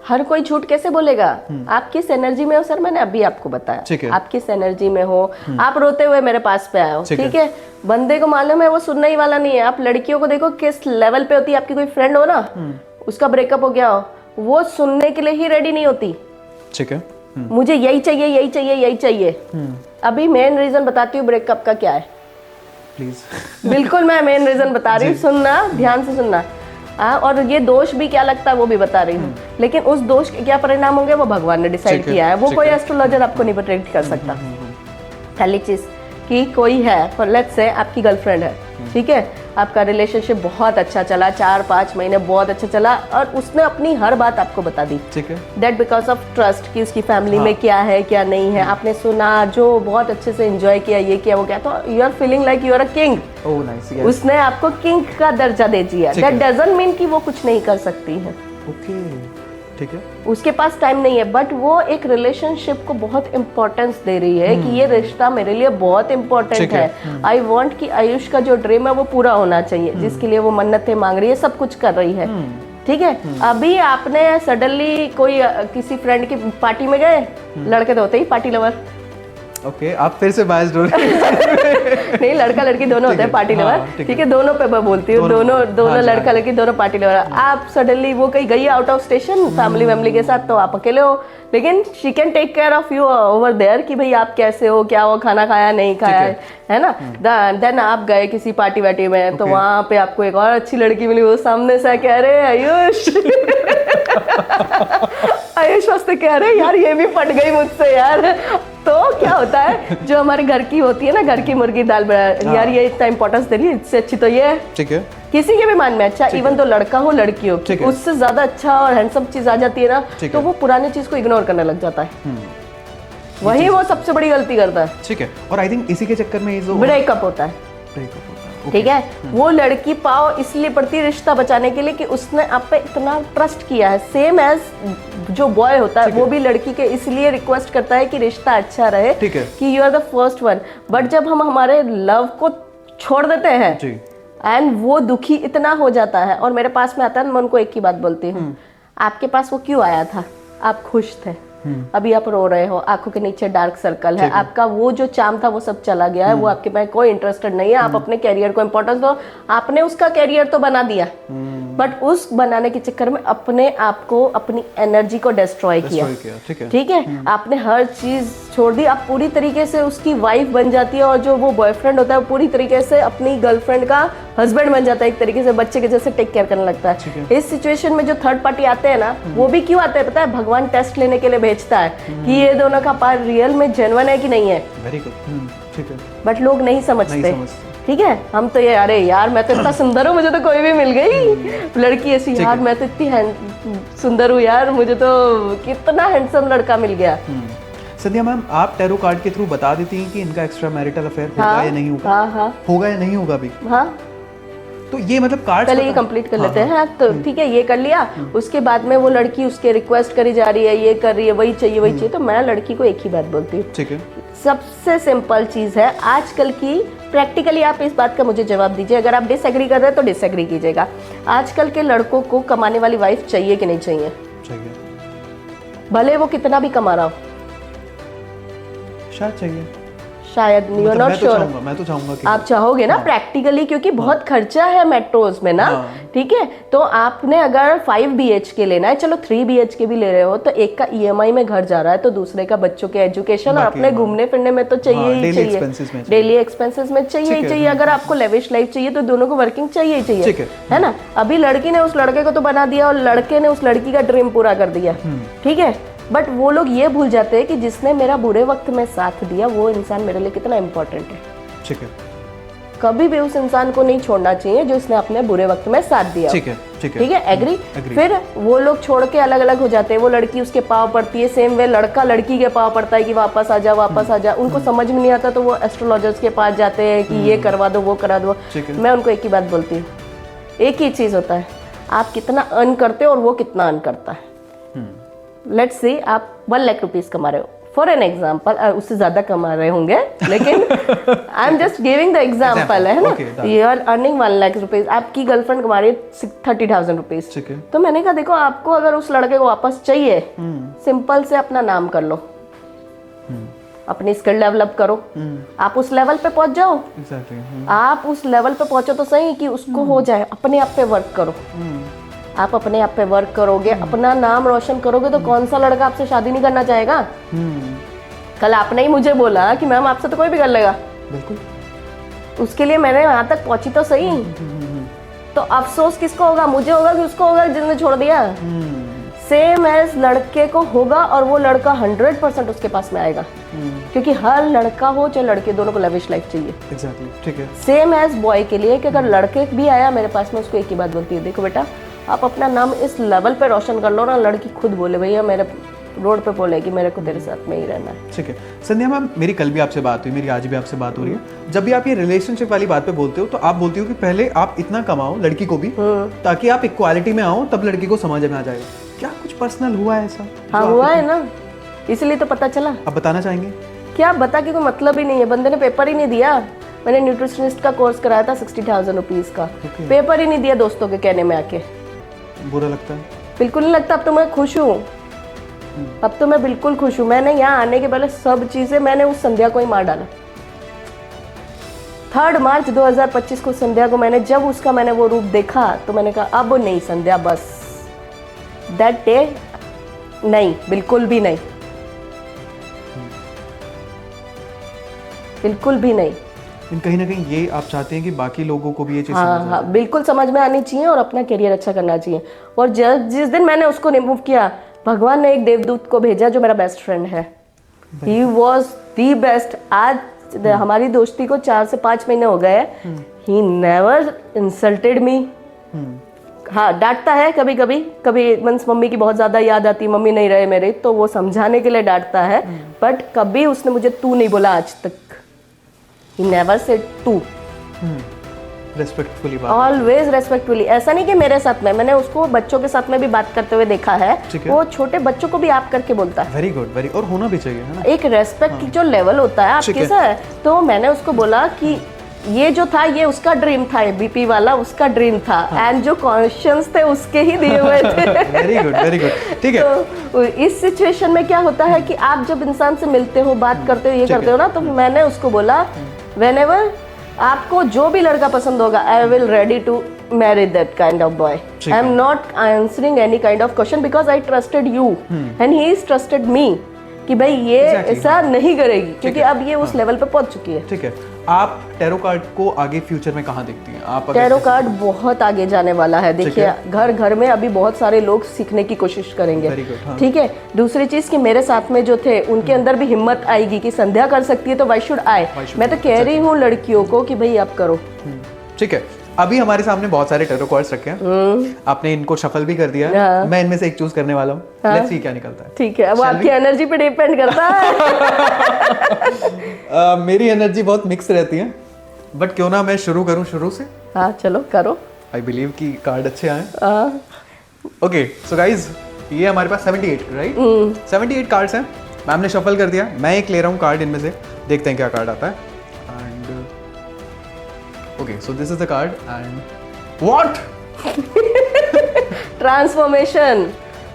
हर कोई झूठ कैसे बोलेगा? आप किस एनर्जी में हो सर, मैंने अभी आपको बताया, आप किस एनर्जी में हो। आप रोते हुए मेरे पास पे आए हो, ठीक है, बंदे को मालूम है वो सुनने ही वाला नहीं है। आप लड़कियों को देखो किस लेवल पे होती है, आपकी कोई फ्रेंड हो ना, उसका ब्रेकअप हो गया हो, वो सुनने के लिए ही रेडी नहीं होती, ठीक है, मुझे यही चाहिए, यही चाहिए, यही चाहिए। अभी मेन रीजन बताती हूँ ब्रेकअप का क्या है, प्लीज। बिल्कुल मैं मेन रीजन बता रही हूँ, सुनना, ध्यान से सुनना। और ये दोष भी क्या लगता है वो भी बता रही हूँ, लेकिन उस दोष के क्या परिणाम होंगे वो भगवान ने डिसाइड किया है, वो कोई एस्ट्रोलॉजर आपको नहीं प्रेडिक्ट कर सकता। पहली चीज कि कोई है, फॉर लेट्स से आपकी गर्लफ्रेंड है, ठीक है, आपका रिलेशनशिप बहुत अच्छा चला, 4-5 महीने बहुत अच्छा चला, और उसने अपनी हर बात आपको बता दी, ठीक है, दैट बिकॉज ऑफ ट्रस्ट कि उसकी फैमिली में क्या है क्या नहीं है, आपने सुना, जो बहुत अच्छे से एंजॉय किया, ये किया वो किया, तो you are feeling like you are a king. Oh nice, yes. उसने आपको किंग का दर्जा दे दिया, दैट डजंट मीन कि वो कुछ नहीं कर सकती है। ओके, ठीक है, उसके पास टाइम नहीं है, बट वो एक रिलेशनशिप को बहुत इंपॉर्टेंस दे रही है कि ये रिश्ता मेरे लिए बहुत इंपॉर्टेंट है। आई वांट कि आयुष का जो ड्रीम है वो पूरा होना चाहिए, जिसके लिए वो मन्नतें मांग रही है, सब कुछ कर रही है, ठीक है। अभी आपने सडनली कोई किसी फ्रेंड की पार्टी में गए, लड़के तो होते ही पार्टी लवर, ओके, आप फिर से बायस्ड हो रहे हैं। नहीं, लड़का लड़की दोनों होते हैं पार्टी लवर, ठीक है, दोनों पे मैं बोलती हूँ, दोनों लड़का लड़की दोनों पार्टी लवर। आप सडनली वो कहीं गई आउट ऑफ स्टेशन फैमिली के साथ, तो आप अकेले हो, लेकिन she can take care of you over there कि भाई आप कैसे हो, क्या हो, खाना खाया नहीं खाया है ना। देन आप गए किसी पार्टी वार्टी में, तो वहाँ पे आपको एक और अच्छी लड़की मिली, वो सामने से कह रहे आयुष आयुष वास्ते कह रहे यार ये भी पट गई मुझसे यार। तो क्या होता है, जो हमारे घर की होती है ना, घर की मुर्गी दाल यार ये इतना इंपॉर्टेंस दे रही है, इससे अच्छी तो ये है, ठीक है, किसी के भी मान में अच्छा, इवन तो लड़का हो लड़की हो, उससे ज्यादा अच्छा और हैंडसम चीज आ जाती है ना, तो वो पुरानी चीज को इग्नोर करने लग जाता है, वही वो सबसे बड़ी गलती करता है, ठीक है। और आई थिंक इसी के चक्कर में ब्रेकअप होता है, ठीक है। वो लड़की पाव इसलिए पड़ती है रिश्ता बचाने के लिए कि उसने आप पे इतना ट्रस्ट किया है, सेम एज जो बॉय होता है वो भी लड़की के इसलिए रिक्वेस्ट करता है कि रिश्ता अच्छा रहे, कि you are the first one. But जब हम हमारे लव को छोड़ देते हैं एंड वो दुखी इतना हो जाता है और मेरे पास में आता है, मैं उनको एक ही बात बोलती हूँ, आपके पास वो क्यों आया था? आप खुश थे, अभी आप रो रहे हो, आंखों के नीचे डार्क सर्कल है, आपका वो जो चार्म था वो सब चला गया है, वो आपके पास कोई इंटरेस्टेड नहीं है, आप अपने कैरियर को इम्पोर्टेंस दो, आपने उसका कैरियर तो बना दिया, बट उस बनाने के चक्कर में अपने आप को, अपनी एनर्जी को डिस्ट्रॉय किया। ठीक है, आपने हर चीज छोड़ दी, आप पूरी तरीके से उसकी वाइफ बन जाती है, और जो वो बॉयफ्रेंड होता है पूरी तरीके से अपनी गर्लफ्रेंड का हस्बैंड बन जाता है, एक तरीके से बच्चे के जैसे टेक केयर करने लगता है। इस सिचुएशन में जो थर्ड पार्टी आते हैं ना, वो भी क्यों आते हैं पता है? भगवान टेस्ट लेने के लिए भेजता है कि ये दोनों का पार्ट रियल में जेन्युइन है कि नहीं है। वेरी गुड, ठीक है। बट लोग नहीं समझते। ठीक है, हम तो ये, अरे यार मैं तो इतना सुंदर हूँ, मुझे तो कोई भी मिल गई लड़की ऐसी, यार मैं तो इतनी सुंदर हूँ यार, मुझे तो कितना हैंडसम लड़का मिल गया। संध्या मैम, आप टैरो कार्ड के थ्रू बता देती हैं कि इनका एक्स्ट्रा मैरिटल अफेयर होगा या नहीं होगा? हाँ, होगा या नहीं होगा अभी? हाँ, तो ये मतलब कार्ड पहले ये कंप्लीट कर लेते हैं। तो ठीक है, ये कर लिया, उसके बाद में वो लड़की उसके रिक्वेस्ट करी जा रही है, ये कर रही है, वही चाहिए वही चाहिए, तो मैं लड़की को एक ही बात बोलती हूँ, ठीक है, सबसे सिंपल चीज है आजकल की, प्रैक्टिकली आप इस बात का मुझे जवाब दीजिए। अगर आप डिसएग्री कर रहे हैं तो डिसएग्री कीजिएगा। आजकल के लड़कों को कमाने वाली वाइफ चाहिए कि नहीं चाहिए? चाहिए। भले वो कितना भी कमा रहा हो, शायद चाहिए, शायद यू आर नॉट श्योर। मैं तो चाहूंगा कि आप चाहोगे ना प्रैक्टिकली, क्योंकि बहुत खर्चा है मेट्रोज में ना। ठीक है, तो आपने अगर 5 BHK लेना है, चलो 3 BHK भी ले रहे हो, तो एक का EMI में घर जा रहा है, तो दूसरे का बच्चों के एजुकेशन और अपने घूमने फिरने में तो चाहिए ही चाहिए, डेली एक्सपेंसेस में चाहिए ही चाहिए। अगर आपको लेविश लाइफ चाहिए तो दोनों को वर्किंग चाहिए ही चाहिए, है ना। अभी लड़की ने उस लड़के को तो बना दिया और लड़के ने उस लड़की का ड्रीम पूरा कर दिया। ठीक है, बट वो लोग ये भूल जाते हैं कि जिसने मेरा बुरे वक्त में साथ दिया वो इंसान मेरे लिए कितना इम्पोर्टेंट है। ठीक है, कभी भी उस इंसान को नहीं छोड़ना चाहिए जो इसने अपने बुरे वक्त में साथ दिया। ठीक है, ठीक है, ठीक है, एग्री। फिर वो लोग छोड़ के अलग अलग हो जाते हैं, वो लड़की उसके पाँव पड़ती है, सेम वे लड़का लड़की के पाँव पड़ता है कि वापस आ जा वापस आ जा। उनको समझ में नहीं आता तो वो एस्ट्रोलॉजर्स के पास जाते हैं कि ये करवा दो वो करा दो। मैं उनको एक ही बात बोलती हूँ, एक ही चीज होता है, आप कितना अर्न करते हो और वो कितना अर्न करता है। लेट्स से आप 1 लाख रुपीस कमा रहे हो, फॉर एन एग्जाम्पल, उससे ज्यादा कमा रहे होंगे लेकिन I am just giving the example, है ना। You are earning 1 lakh rupees, आपकी गर्लफ्रेंड कमा रही है 30,000 रुपीज। तो मैंने कहा देखो, आपको अगर उस लड़के को वापस चाहिए, सिंपल से अपना नाम कर लो, अपनी स्किल डेवलप करो, आप उस लेवल पे पहुंच जाओ। आप उस लेवल पे पहुंचो तो सही कि उसको हो जाए, अपने आप पे वर्क करो। आप अपने आप पे वर्क करोगे, अपना नाम रोशन करोगे, तो कौन सा लड़का आपसे शादी नहीं करना चाहेगा? कल आपने ही मुझे बोला कि मैम आपसे तो कोई भी कर लेगा। बिल्कुल, उसके लिए मैंने यहाँ तक पहुंची तो सही। तो अफसोस किसको होगा? मुझे होगा कि उसको होगा जिसने छोड़ दिया? सेम एज लड़के को होगा, और वो लड़का 100% उसके पास में आएगा, क्योंकि हर लड़का हो चाहे लड़के, दोनों को लविश लाइफ चाहिए। एग्जैक्टली, ठीक है। सेम एज बॉय के लिए कि अगर लड़के भी आया मेरे पास में, उसको एक ही बात बोलती है, देखो बेटा आप अपना नाम इस लेवल पे रोशन कर लो ना, लड़की खुद बोले भैया मेरे रोड पे बोले कि मेरे को तेरे साथ में ही रहना है। ठीक है संध्या मैम, मेरी कल भी आपसे बात हुई, मेरी आज भी आपसे बात हो रही है। जब भी आप ये रिलेशनशिप वाली बात पे बोलते हो तो आप बोलती हो कि पहले आप इतना कमाओ लड़की को भी, ताकि आप इक्वालिटी में आओ, तब लड़की को समझ में आ जाएगा। क्या कुछ पर्सनल हुआ है ऐसा? हाँ हुआ है ना, इसलिए तो पता चला। आप बताना चाहेंगे? क्या बता के कोई मतलब ही नहीं है, बंदे ने पेपर ही नहीं दिया। मैंने न्यूट्रिशनिस्ट का कोर्स कराया था 60,000 रुपीज का, पेपर ही नहीं दिया दोस्तों के कहने में आके। बुरा लगता है? बिल्कुल नहीं लगता, अब तो मैं खुश हूँ, अब तो मैं बिल्कुल खुश हूँ। मैंने यहाँ आने के पहले सब चीजें मैंने उस संध्या को ही मार डाला। 3 मार्च 2025 को संध्या को मैंने जब उसका मैंने वो रूप देखा तो मैंने कहा अब नहीं संध्या, बस दैट डे नहीं, बिल्कुल भी नहीं, बिल्कुल भी नहीं। कहीं ना कहीं ये आप चाहते हैं कि बाकी लोगों को भी ये चीज़ हाँ, बिल्कुल समझ में आनी चाहिए और अपना करियर अच्छा करना चाहिए। और जिस दिन मैंने उसको रिमूव किया, भगवान ने एक देवदूत को भेजा जो मेरा बेस्ट फ्रेंड है। He was the best. आज हमारी दोस्ती को 4 से 5 महीने हो गए। He never insulted me. हाँ डांटता है कभी कभी, कभी मीन्स मम्मी की बहुत ज्यादा याद आती, मम्मी नहीं रहे मेरे, तो वो समझाने के लिए डांटता है, बट कभी उसने मुझे तू नहीं बोला आज तक। He never said तू। Respectfully बात। Always respectfully। ऐसा नहीं कि मेरे साथ में, मैंने उसको बच्चों के साथ में भी बात करते हुए देखा है। वो छोटे बच्चों को भी आप करके बोलता है। Very good, very, और होना भी चाहिए, है ना? एक रेस्पेक्ट जो लेवल होता है आपके साथ। तो मैंने उसको बोला कि ये जो था ये उसका ड्रीम था, बीपी वाला उसका ड्रीम था, एंड जो क्वेश्चंस थे उसके ही दिए हुए थे। वेरी गुड, वेरी गुड, ठीक है। तो इस सिचुएशन में क्या होता है कि आप जब इंसान से मिलते हो, बात करते हो, ये करते हो ना, तो मैंने उसको बोला whenever आपको जो भी लड़का पसंद होगा, I will ready to marry that kind of boy. I am not answering any kind of question because I trusted you and he is trusted me कि भाई ये ऐसा नहीं करेगी, क्योंकि अब ये उस लेवल पे पहुंच चुकी है। ठीक है, आप टैरो कार्ड को आगे फ्यूचर में कहाँ देखती हैं आप? टैरो कार्ड बहुत आगे जाने वाला है। देखिए घर घर में अभी बहुत सारे लोग सीखने की कोशिश करेंगे। ठीक है, दूसरी चीज कि मेरे साथ में जो थे उनके अंदर भी हिम्मत आएगी कि संध्या कर सकती है तो वाई शुड आई। मैं तो कह रही हूँ लड़कियों को कि भाई आप करो। ठीक है, अभी हमारे सामने बहुत सारे टैरो कार्ड्स रखे हैं, आपने इनको शफल भी कर दिया है। मैं इनमें से एक चूज करने वाला हूँ, लेट्स सी क्या निकलता है। ठीक है, वो आपकी एनर्जी पे डिपेंड करता है। मेरी एनर्जी बहुत मिक्स रहती है, बट क्यों ना मैं शुरू करूँ शुरू से। हाँ चलो करो। आई बिलीव कि कार्ड अच्छे आए। ओके सो गाइज, ये हमारे पास 78 राइट 78 कार्ड्स हैं। मैम ने शफल कर दिया, मैं एक ले रहा हूँ कार्ड इनमें से, देखते हैं क्या कार्ड आता है। Okay, so this is the card and what? Transformation,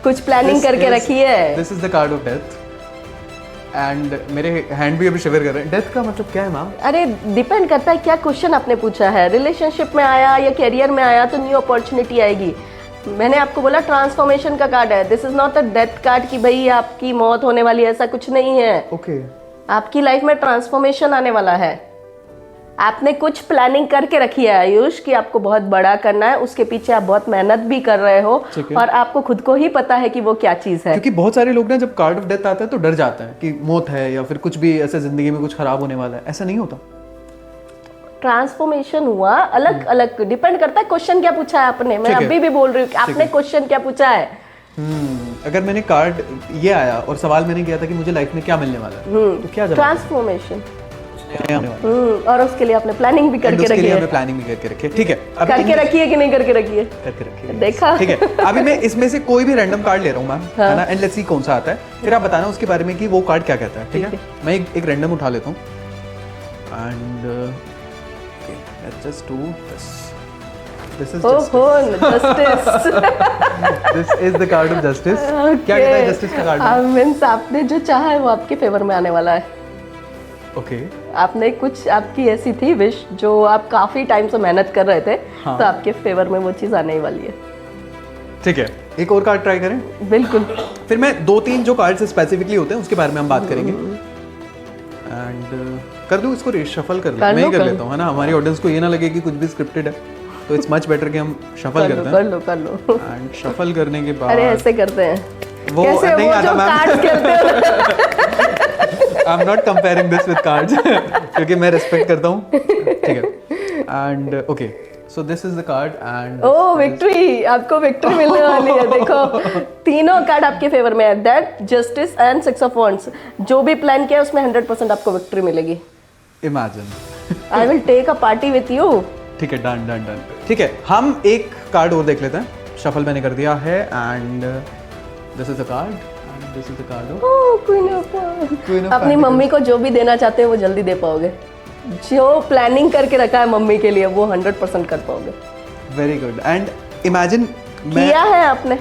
कुछ प्लानिंग करके रखी है। This is the card of death and मेरे हैंड भी अभी शिवर कर रहे हैं। डेथ का मतलब क्या है मैम? अरे डिपेंड करता है क्या क्वेश्चन आपने पूछा है। रिलेशनशिप में आया या करियर में आया तो न्यू अपॉर्चुनिटी आएगी। मैंने आपको बोला ट्रांसफॉर्मेशन का कार्ड है। This is not a death card कि भाई आपकी मौत होने वाली है, ऐसा कुछ नहीं है। Okay. आपकी लाइफ में ट्रांसफॉर्मेशन आने वाला है। आपने कुछ प्लानिंग करके रखी है आयुष कि आपको बहुत बड़ा करना है, उसके पीछे आप बहुत मेहनत भी कर रहे हो और आपको खुद को ही पता है कि वो क्या चीज है। क्योंकि बहुत सारे लोग ना जब कार्ड ऑफ डेथ आता है तो डर जाते हैं कि मौत है या फिर कुछ भी ऐसे जिंदगी में कुछ खराब होने वाला है। ऐसा नहीं होता। ट्रांसफॉर्मेशन हुआ, अलग अलग डिपेंड करता है क्वेश्चन क्या पूछा है आपने। मैं अभी भी बोल रही हूँ आपने क्वेश्चन क्या पूछा है। अगर मैंने कार्ड ये आया और सवाल मैंने किया था कि मुझे लाइफ में क्या मिलने वाला है, तो क्या ट्रांसफॉर्मेशन, और उसके लिए आपने प्लानिंग भी करके रखी है। प्लानिंग भी करके रखी है। ठीक है, करके रखी है कि नहीं करके रखी है? करके रखी है। देखा? ठीक है, अभी मैं इसमें से कोई भी रैंडम कार्ड ले रहा हूँ मैम, है ना, एंड लेट्स सी कौन सा आता है, फिर आप बताना उसके बारे में कि वो कार्ड क्या कहता है। ठीक है, मैं एक रैंडम उठा लेता हूँ and let's just do this. This is justice. This is the card of justice. क्या कहता है जस्टिस का कार्ड? मींस आपने जो चाहा है वो आपके फेवर में आने वाला है। ओके, आपने कुछ, आपकी ऐसी थी विश जो आप काफी टाइम से मेहनत कर रहे थे, तो आपके फेवर में वो चीज आने ही वाली है। ठीक है, एक और कार्ड ट्राई करें। बिल्कुल। फिर मैं 2-3 जो कार्ड स्पेसिफिकली होते हैं उसके बारे में हम बात करेंगे। एंड कर दूं इसको शफल कर लूं? मैं ही कर लेता हूँ, है ना, हमारी ऑडियंस को ये ना लगे कि कुछ भी स्क्रिप्टेड है, तो इट्स मच बेटर कि हम शफल करते हैं। कर लो। एंड शफल करने के बाद अरे ऐसे करते हैं वो कैसे नहीं वो आता जो मैम। कार्ड्स खेलते हो। आई am not comparing this with cards क्योंकि मैं रिस्पेक्ट करता हूँ। ठीक है, and okay so this is the card and oh victory, आपको विक्ट्री मिलने वाली है। देखो तीनों कार्ड आपके फेवर में है, that, justice and 6 of wands. जो भी प्लान किया है उसमें 100% आपको विक्ट्री मिलेगी। Imagine. I will take a party with you. ठीक है, डन डन डन। ठीक है, हम एक कार्ड और देख लेते हैं। शफल मैंने कर दिया है and this is the card and this is the card of queen of. अपनी मम्मी को जो भी देना चाहते हैं वो जल्दी दे पाओगे। जो प्लानिंग करके रखा है मम्मी के लिए वो 100% कर पाओगे। Very good. एंड इमेजिन किया है आपने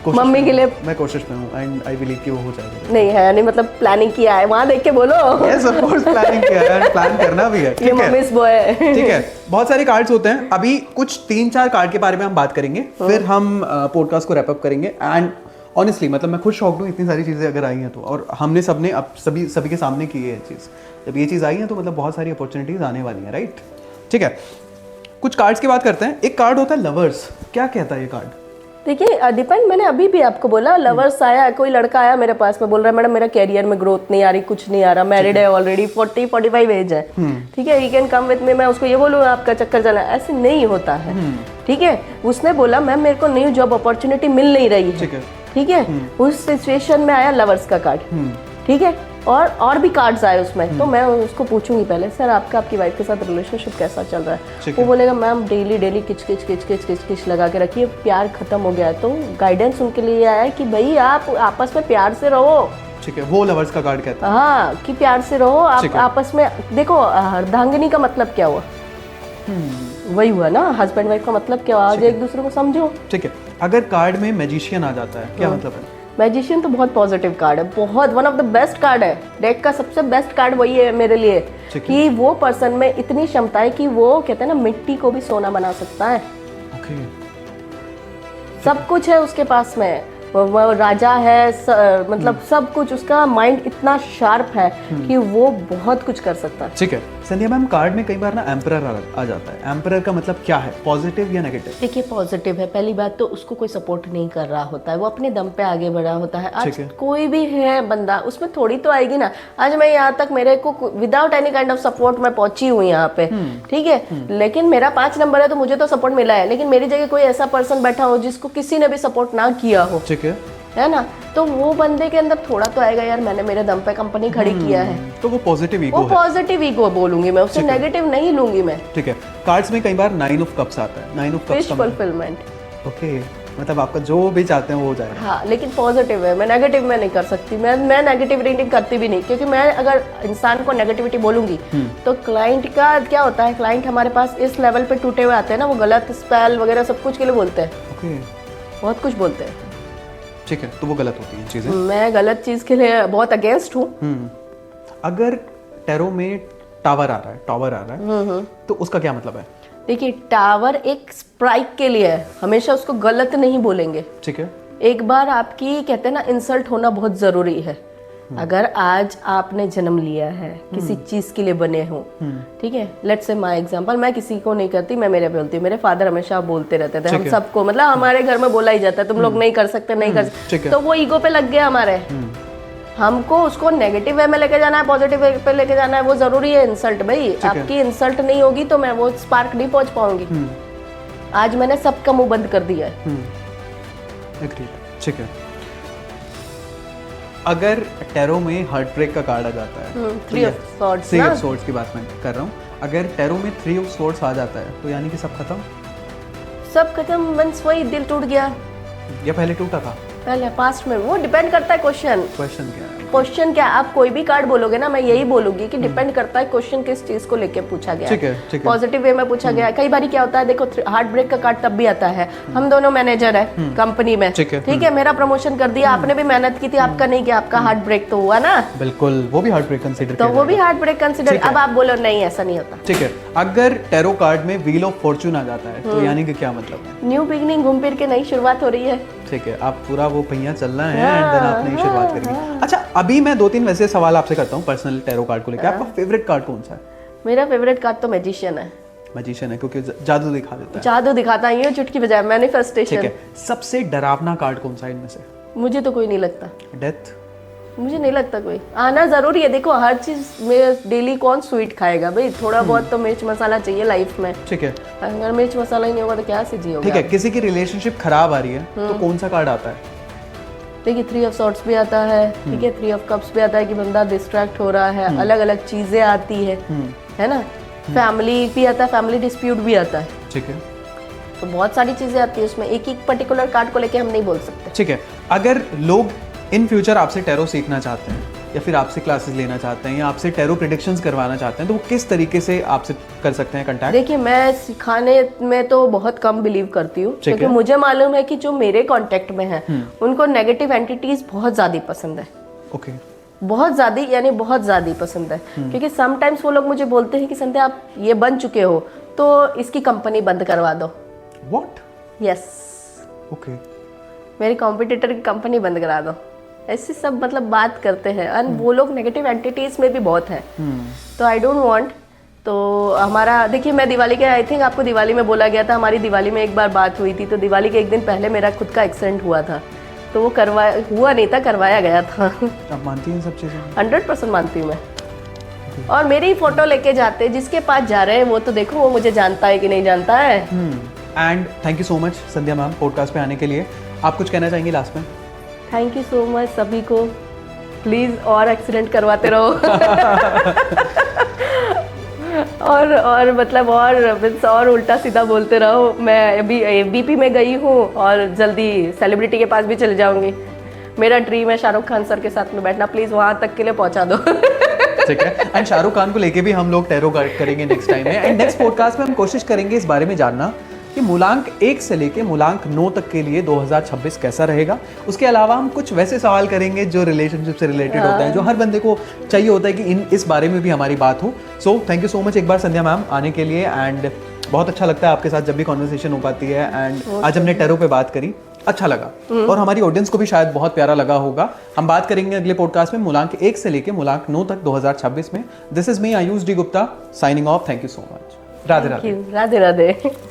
मम्मी के लिए? मैं कोशिश में हूँ एंड आई बिलीव कि वो हो जाएगा। नहीं है, नहीं मतलब प्लानिंग किया है, वहाँ देख के बोलो। यस ऑफ कोर्स प्लानिंग किया है, प्लान करना भी है। ये मम्मीज बॉय है। ठीक है, बहुत सारे कार्ड्स होते हैं। अभी कुछ 3-4 कार्ड के बारे में हम बात करेंगे, फिर हम पॉडकास्ट को रैप अप करेंगे। एंड ऑनेस्टली मतलब मैं खुद शॉक्ड हूँ, इतनी सारी चीज़ें अगर आई हैं तो, और हमने सबने अब सभी के सामने की है चीज़। जब ये चीज़ आई है तो मतलब बहुत सारी अपॉर्चुनिटीज आने वाली हैं, राइट? ठीक है, कुछ कार्ड्स की बात करते हैं। एक कार्ड होता है लवर्स। क्या कहता है ये कार्ड? देखिए डिपेंड, मैंने अभी भी आपको बोला लवर्स आया, कोई लड़का आया मेरे पास में बोल रहा है मैडम मेरा कैरियर में ग्रोथ नहीं आ रही, कुछ नहीं आ रहा, मैरिड है ऑलरेडी, 40-45 एज है, ठीक है, he can come with me. मैं उसको ये बोलूँ आपका चक्कर चला, ऐसे नहीं होता है। ठीक है, उसने बोला मैम मेरे को न्यू जॉब अपॉर्चुनिटी मिल नहीं रही है। ठीक है, उस सिचुएशन में आया लवर्स का कार्ड। ठीक है, और भी कार्ड्स आए उसमें, तो मैं उसको पूछूंगी पहले सर आपकी वाइफ के साथ रिलेशनशिप कैसा चल रहा है। वो बोलेगा मैम डेली किच लगा के रखिए, प्यार खत्म हो गया है। तो गाइडेंस उनके लिए आया है कि भाई आप आपस में प्यार से रहो। ठीक है, वो लवर्स का कार्ड कहता है। हाँ, कि प्यार से रहो आप आपस में। देखो अर्धांगिनी का मतलब क्या हुआ? वही हुआ ना, हस्बैंड वाइफ का मतलब क्या हुआ? आज एक दूसरे को समझो। ठीक है, अगर कार्ड में मैजिशियन आ जाता है क्या मतलब है? मैजिशियन तो बहुत पॉजिटिव कार्ड है, बहुत one of the best card है। डेक का सबसे बेस्ट कार्ड वही है मेरे लिए कि वो पर्सन में इतनी क्षमता है कि वो कहते हैं ना मिट्टी को भी सोना बना सकता है। सब कुछ है उसके पास में, वो राजा है, मतलब सब कुछ, उसका माइंड इतना शार्प है कि वो बहुत कुछ कर सकता है। ठीक है संध्या मैम, कार्ड में कई बार ना एम्परर आ जाता है। एम्परर का मतलब क्या है, पॉजिटिव या नेगेटिव? देखिए पॉजिटिव है। पहली बात तो उसको कोई सपोर्ट नहीं कर रहा होता है, वो अपने दम पे आगे बढ़ा होता है। आज कोई भी है बंदा, उसमें थोड़ी तो आएगी ना। आज मैं यहाँ तक, मेरे को without any kind of support मैं पहुंची हूँ यहाँ पे, ठीक है, लेकिन मेरा 5 नंबर है तो मुझे तो सपोर्ट मिला है। लेकिन मेरी जगह कोई ऐसा पर्सन बैठा हो जिसको किसी ने भी सपोर्ट ना किया हो, ठीक है ना, तो वो बंदे के अंदर थोड़ा तो आएगा, यार मैंने मेरे दम पे कंपनी खड़ी किया है, तो वो पॉजिटिव ईगो है। वो पॉजिटिव ईगो बोलूंगी मैं, उससे नेगेटिव नहीं लूंगी मैं। ठीक है, कार्ड्स में कई बार 9 ऑफ कप्स आता है। 9 of cups wish fulfilment. Okay, मतलब आपका जो भी चाहते हैं वो हो जाएगा। हाँ, लेकिन पॉजिटिव है, मैं नेगेटिव में नहीं कर सकती। मैं नेगेटिव रेटिंग करती भी नहीं, क्योंकि मैं अगर इंसान को नेगेटिविटी बोलूंगी तो क्लाइंट का क्या होता है, क्लाइंट हमारे पास इस लेवल पे टूटे हुए आते हैं ना, वो गलत स्पेल वगैरह सब कुछ के लिए बोलते हैं। ओके, बहुत कुछ बोलते हैं। ठीक है, तो वो गलत होती है चीजें। मैं गलत चीज के लिए बहुत अगेंस्ट हूँ। अगर टैरो में टावर आ रहा है, तो उसका क्या मतलब है? देखिए, टावर एक स्ट्राइक के लिए है, हमेशा उसको गलत नहीं बोलेंगे। ठीक है, एक बार आपकी कहते हैं ना इंसल्ट होना बहुत जरूरी है। अगर आज आपने जन्म लिया है, किसी चीज के लिए बने हो, ठीक है, लेट्स से माय एग्जांपल, मैं किसी को नहीं करती, मैं मेरे बोलती हूँ। मेरे फादर हमेशा बोलते रहते थे, हम सबको, मतलब हमारे घर में बोला ही जाता है, तुम लोग नहीं कर सकते, नहीं कर सकते, तो वो ईगो पे लग गया हमारे। हमको उसको नेगेटिव वे में लेके जाना है, पॉजिटिव वे पे लेके जाना है, वो जरूरी है। इंसल्ट भाई, आपकी इंसल्ट नहीं होगी तो मैं वो स्पार्क नहीं पहुंच पाऊंगी। आज मैंने सबका मुंह बंद कर दिया है। ठीक है, अगर टैरो में हार्ट ब्रेक का कार्ड आ जाता है, 3 ऑफ सॉर्ड्स, 3 ऑफ सॉर्ड्स की बात मैं कर रहा हूँ, अगर टैरो में 3 ऑफ सॉर्ड्स आ जाता है तो यानी कि सब खत्म। मींस वही दिल टूट गया, या पहले टूटा था? पहले पास्ट में, वो डिपेंड करता है। क्वेश्चन क्या है? क्वेश्चन क्या, आप कोई भी कार्ड बोलोगे ना, मैं यही बोलूंगी कि डिपेंड करता है क्वेश्चन किस चीज को लेके पूछा गया। ठीक है। पॉजिटिव वे में पूछा गया है। कई बार क्या होता है, देखो हार्ट ब्रेक का कार्ड तब भी आता है, हम दोनों मैनेजर है कंपनी में, ठीक है, मेरा प्रमोशन कर दिया, आपने भी मेहनत की थी, आपका नहीं किया, आपका हार्ट ब्रेक तो हुआ ना। बिल्कुल, वो भी हार्ट ब्रेक कंसीडर, तो वो भी हार्ट ब्रेक कंसीडर। अब आप बोलो नहीं, ऐसा नहीं होता। ठीक है, अगर टैरो कार्ड में व्हील ऑफ फॉर्चून आ जाता है तो यानी कि क्या मतलब है? न्यू बिगनिंग, घूम फिर के नई शुरुआत हो रही है। ठीक है, आप पूरा वो पहिया चलना है एंड देन आप नई शुरुआत करेंगे। अच्छा, अभी मैं 2-3 वैसे सवाल आपसे करता हूँ पर्सनल टैरो कार्ड को लेकर। आपका फेवरेट कार्ड कौन सा है? मेरा फेवरेट कार्ड तो मैजिशियन है। मैजिशियन है क्योंकि जादू दिखा देता है। जादू दिखाता है, ये चुटकी बजाए, मैनिफेस्टेशन। ठीक है, सबसे डरावना कार्ड कौन सा है इनमें से? मुझे तो कोई नहीं लगता। डेथ? मुझे नहीं लगता कोई आना जरूरी है। देखो, हर चीज में डेली कौन स्वीट खाएगा भाई, थोड़ा बहुत तो मिर्च मसाला चाहिए लाइफ में। ठीक है, अगर मिर्च मसाला ही नहीं होगा तो क्या से जियोगे? ठीक है, किसी की रिलेशनशिप खराब आ रही है तो कौन सा कार्ड आता है? देखिए, 3 ऑफ सॉर्ड्स भी आता है, ठीक है, 3 ऑफ कप्स भी आता है कि बंदा डिस्ट्रैक्ट हो रहा है, अलग अलग चीजें आती है ना, फैमिली भी आता है, फैमिली डिस्प्यूट भी आता है। ठीक है, तो बहुत सारी चीजें आती है उसमें, एक एक पर्टिकुलर कार्ड को लेके हम नहीं बोल सकते। ठीक है, अगर लोग इन फ्यूचर आपसे टैरो सीखना चाहते हैं या फिर आपसे क्लासेस लेना चाहते हैं या आपसे टैरो प्रेडिक्शंस करवाना चाहते हैं तो वो किस तरीके से आपसे कर सकते हैं कांटेक्ट? देखिए, मैं सिखाने में तो बहुत कम बिलीव करती हूँ, क्योंकि मुझे मालूम है कि जो मेरे कांटेक्ट में है उनको नेगेटिव एंटिटीज बहुत ज्यादा पसंद है। ओके, बहुत ज्यादा, यानी बहुत ज्यादा पसंद है। क्योंकि समटाइम्स वो लोग मुझे बोलते हैं कि संध्या आप ये बन चुके हो तो इसकी कंपनी बंद करवा दो। व्हाट? यस, ओके, मेरी कॉम्पिटिटर की कंपनी बंद करा दो, ऐसी सब मतलब बात करते हैं। और वो लोग नेगेटिव एंटिटीज में भी बहुत है। तो आई डोंट वांट। तो हमारा देखिए, मैं दिवाली के, आई थिंक आपको दिवाली में बोला गया था, हमारी दिवाली में एक बार बात हुई थी। तो दिवाली के एक दिन पहले मेरा खुद का एक्सीडेंट हुआ था, तो वो हुआ नहीं था, करवाया गया था। आप मानती हैं सब चीजें? 100% मानती हूँ मैं। और मेरी फोटो लेके जाते, जिसके पास जा रहे हैं वो तो देखो वो मुझे जानता है कि नहीं जानता है। And thank you so much Sandhya ma'am podcast पे आने के लिए। आप कुछ कहना चाहेंगे लास्ट में? थैंक यू सो मच सभी को। प्लीज और एक्सीडेंट करवाते रहो। और मतलब और उल्टा सीधा बोलते रहो। मैं अभी एबीपी में गई हूँ और जल्दी सेलिब्रिटी के पास भी चले जाऊंगी। मेरा ड्रीम है शाहरुख खान सर के साथ में बैठना, प्लीज वहां तक के लिए पहुंचा दो। ठीक है, एंड शाहरुख खान को लेके भी हम लोग टैरो करेंगे नेक्स्ट टाइम में। एंड नेक्स्ट पॉडकास्ट में हम कोशिश करेंगे इस बारे में जानना कि मूलांक 1 से लेके मूलांक 9 तक के लिए 2026 कैसा रहेगा। उसके अलावा हम कुछ वैसे सवाल करेंगे जो रिलेशनशिप से रिलेटेड होता है, जो हर बंदे को चाहिए होता है कि इस बारे में भी हमारी बात हो। So thank you so much एक बार संध्या मैम आने के लिए, एंड बहुत अच्छा लगता है आपके साथ जब भी कॉन्वर्सेशन हो पाती है। एंड आज हमने टैरो पे बात करी, अच्छा लगा, और हमारी ऑडियंस को भी शायद बहुत प्यारा लगा होगा। हम बात करेंगे अगले पॉडकास्ट में मूलांक 1 से लेके मूलांक 9 तक 2026 में। This is me Ayush D Gupta signing off. Thank you so much. Radhe Radhe. Radhe Radhe.